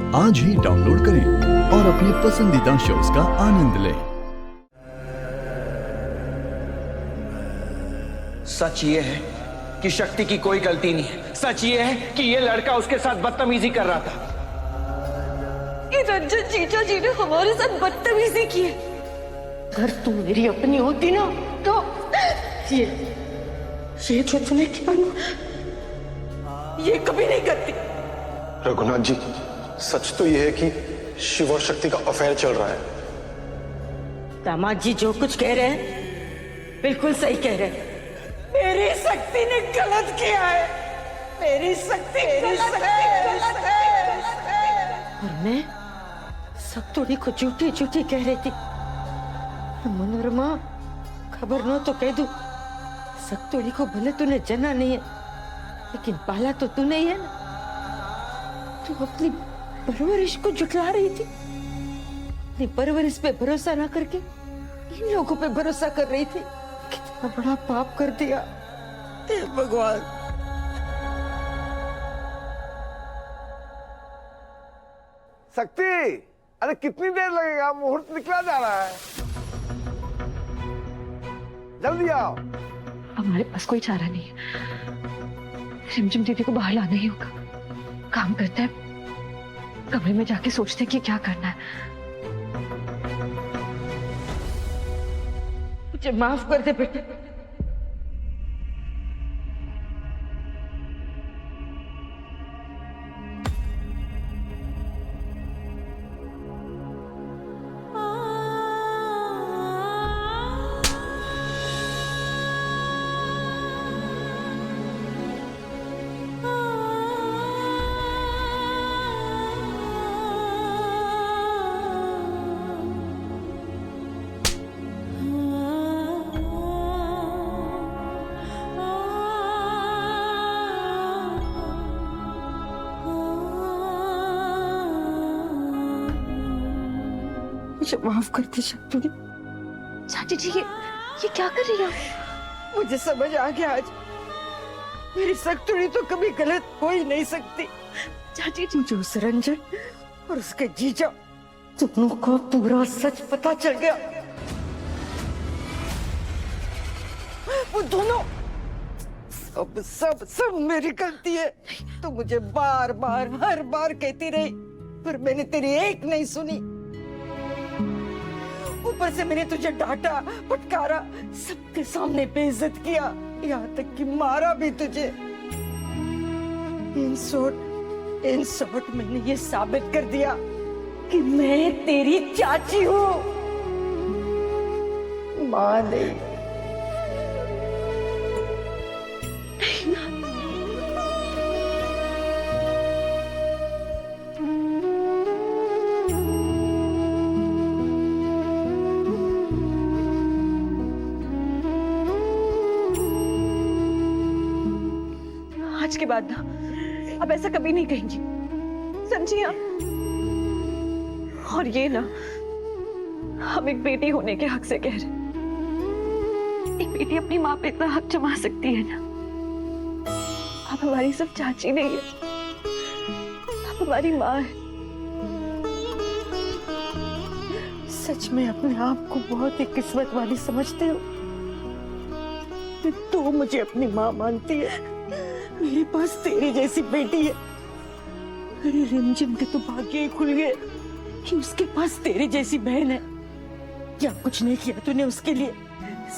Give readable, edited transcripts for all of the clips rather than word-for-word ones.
आज ही डाउनलोड करें और अपने पसंदीदा शोज का आनंद लें। सच ये है कि शक्ति की कोई गलती नहीं है। सच ये है कि ये लड़का उसके साथ बदतमीजी कर रहा था। ये रंजन जीजा जी ने हमारे साथ बदतमीजी की है। अगर तू मेरी अपनी होती ना तो ये जो तूने किया ना, ये कभी नहीं करती। रघुनाथ जी, सच तो यह है कि शिव और शक्ति का अफेयर चल रहा है। दामाद जी जो कुछ कह रहे हैं बिल्कुल सही कह रहे हैं। मेरी शक्ति ने गलत किया है। मेरी शक्ति गलत है। और मैं सब थोड़ी को झूठी झूठी कह रही थी। मनोरमा, खबर न तो कह दूं, सक्तोड़ी को भले तूने जना नहीं है लेकिन पाला तो तूने ही है ना। तू अपनी परवरिश को जुटला रही थी। अपनी परवरिश पे भरोसा ना करके इन लोगों पे भरोसा कर रही थी। कितना बड़ा पाप कर दिया। हे भगवान। शक्ति, अरे कितनी देर लगेगा? मुहूर्त निकला जा रहा है, जल्दी आओ। हमारे पास कोई चारा नहीं है। रिमझिम दीदी को बाहर लाना ही होगा। काम करते हैं, कमरे में जाके सोचते हैं कि क्या करना है। मुझे माफ कर दे बेटे। मुझे माफ कर दे शक्ति। चाची जी, ये क्या कर रही है? मुझे समझ आ गया आज। मेरी सक्तुड़ी तो कभी गलत हो ही नहीं सकती। चाची जी, मुझे उस रंजन और उसके जीजा दोनों को पूरा सच पता चल गया। वो दोनों सब सब सब मेरी गलती है। तो मुझे बार बार हर बार कहती रही पर मैंने तेरी एक नहीं सुनी। ऊपर से मैंने तुझे डांटा, फटकारा, सबके सामने बेइज्जत किया, यहाँ तक कि मारा भी तुझे। इन शॉर्ट मैंने ये साबित कर दिया कि मैं तेरी चाची हूँ, माँ नहीं। आज के बाद ना अब ऐसा कभी नहीं कहेंगी, समझी आप? और ये ना, हम एक बेटी होने के हक से कह रहे हैं। एक बेटी अपनी माँ पे इतना हक जमा सकती है ना। आप हमारी सिर्फ चाची नहीं है, आप हमारी माँ है। सच में अपने आप को बहुत ही किस्मत वाली समझते हो। तो मुझे अपनी माँ मानती है। मेरे पास तेरी जैसी बेटी है। अरे रिमझिम के तो भाग्य ही खुल गए कि उसके पास तेरी जैसी बहन है। क्या कुछ नहीं किया तूने उसके लिए।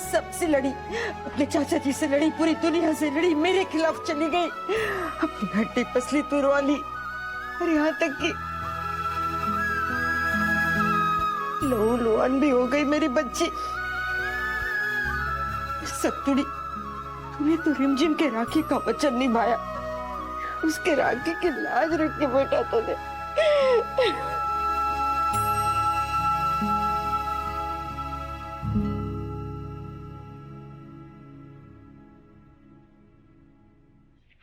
सबसे लड़ी, अपने चाचा जी से लड़ी, पूरी दुनिया से लड़ी, मेरे खिलाफ चली गई, अपनी हड्डी पसली तुरवा ली। और यहाँ तक कि लहू लुहान भी हो गई मेरी बच्ची। सक्तुड़ी, तूने तो रिमझिम के राखी का वचन निभाया। उसके राखी की लाज रख के बेटा तूने।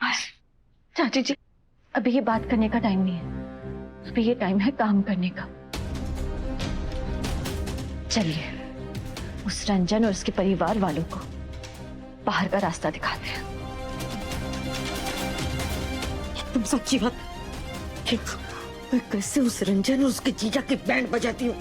बस चाची जी, अभी ये बात करने का टाइम नहीं है। अभी ये टाइम है काम करने का। चलिए उस रंजन और उसके परिवार वालों को बाहर का रास्ता दिखाते हैं। तुम सच्ची बात, मैं कैसे उस रंजन और उसके जीजा की बैंड बजाती हूँ।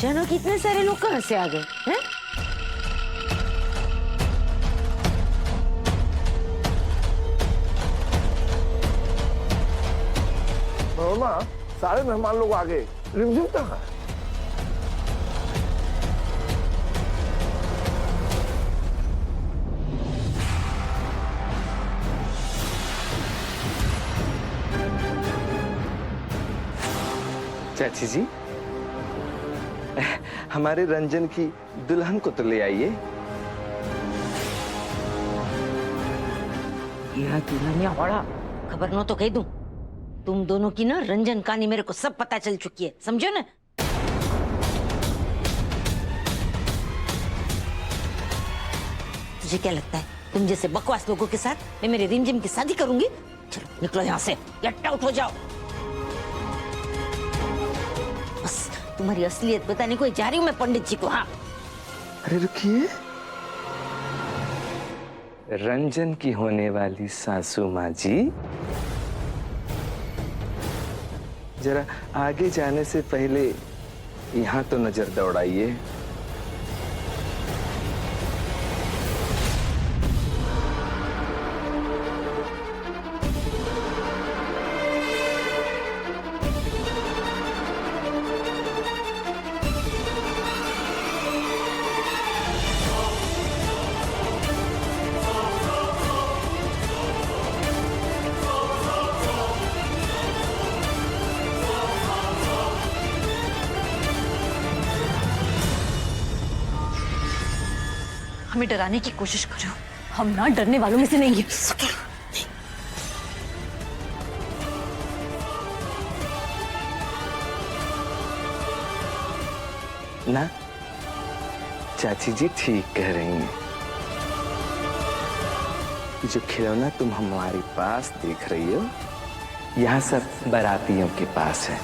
अचानक इतने सारे लोग कहाँ से आ गए हैं? मामा, सारे मेहमान लोग आ गए। रिमझिम कहाँ है? चाची जी, हमारे रंजन की दुल्हन को तो ले आइए। यह दुल्हनिया बड़ा खबर न तो कह दूं, तुम दोनों की ना रंजन कहानी मेरे को सब पता चल चुकी है, समझो ना। तुझे क्या लगता है तुम जैसे बकवास लोगों के साथ मैं मेरे रिमझिम की शादी करूंगी? चलो निकलो यहाँ से, गेट आउट हो जाओ। बस तुम्हारी असलियत बताने को जा रही हूँ मैं पंडित जी को। हाँ, अरे रुकिए, रंजन की होने वाली सासू माँ जी, जरा आगे जाने से पहले यहाँ तो नजर दौड़ाइए। हमें डराने की कोशिश कर रहे हो, हम ना डरने वालों में से नहीं है। ना, चाची जी ठीक कह रही हैं। जो खिलौना तुम हमारे पास देख रही हो, यहाँ सब बारातियों के पास है।